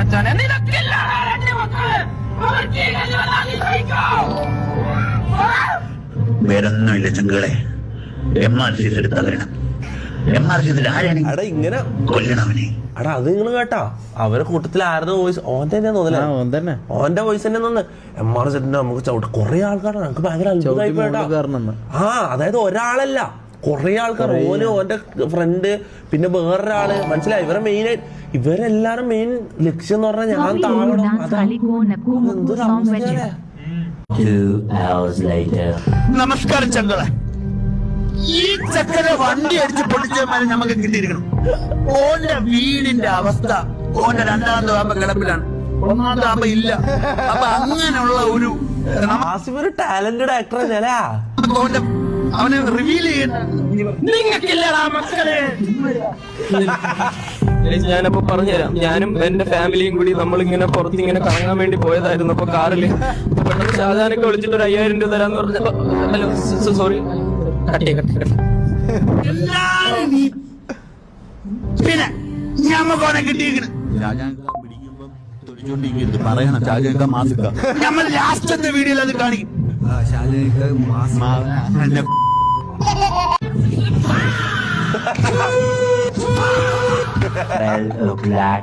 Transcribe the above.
മച്ചാനെ. വേറൊന്നുമില്ല ചങ്കളെ. MRC എടുത്തകരണം. MRC ആരാണ് ഇങ്ങനെ കൊല്ലണവനെ. അടാ അത് നിങ്ങൾ കേട്ടാ അവരെ കൂട്ടത്തിൽ ആരുടെ വോയിസ് ഓന്റെ തന്നെ തോന്നില്ല. ഓന്റെ വോയിസ് തന്നെ തോന്നുന്നു. MRC നമുക്ക് ചവിട്ട കൊറേ ആൾക്കാരാണ്. നമുക്ക് ഭയങ്കര അത്ഭുതമായി പോയിട്ടാ. അതായത് ഒരാളല്ല കൊറേ ആൾക്കാർ. ഓന്റെ ഫ്രണ്ട് പിന്നെ വേറൊരാള് മനസ്സിലായി. ഇവരെ മെയിൻ ആയിട്ട് ഇവരെല്ലാരും മെയിൻ ലക്ഷ്യം എന്ന് പറഞ്ഞാൽ ഞാൻ താഴണം. നമസ്കാരം ചങ്കളെ. ഈ ചക്കരെ വണ്ടി അടിച്ച് പൊട്ടിച്ചമാരെ നമുക്ക് കിട്ടിയിരിക്കണം. ഓന്റെ വീടിന്റെ അവസ്ഥ ഓന്റെ രണ്ടാമത്തെ ആകുമ്പോ കിടപ്പിലാണ്, ഒന്നാമത്തെ ആകുമ്പോ ഇല്ല. അപ്പൊ അങ്ങനെയുള്ള ഒരു ഒരു ടാലന്റഡ് ആക്ടർ അല്ലേ അവനെ റിവീൽ ചെയ്യുന്ന നിങ്ങൾക്കില്ലടാ മക്കളെ. ഞാനപ്പോ പറഞ്ഞുതരാം. ഞാനും എന്റെ ഫാമിലിയും കൂടി നമ്മളിങ്ങനെ പുറത്തിങ്ങനെ കറങ്ങാൻ വേണ്ടി പോയതായിരുന്നു. അപ്പൊ കാറില് പെട്ടെന്ന് ഷാജാനൊക്കെ വിളിച്ചിട്ട് ഒരു 5000 രൂപ തരാന്ന് പറഞ്ഞപ്പോ ഹലോ സോറി പിന്നെ ഞമ്മക്കോനെ കിട്ടിയിരിക്കണം. പറയണം ഷാജാൻ മാസിക്ക നമ്മൾ ലാസ്റ്റത്തെ വീഡിയോയിൽ അത് കാണിക്കും. Bell of black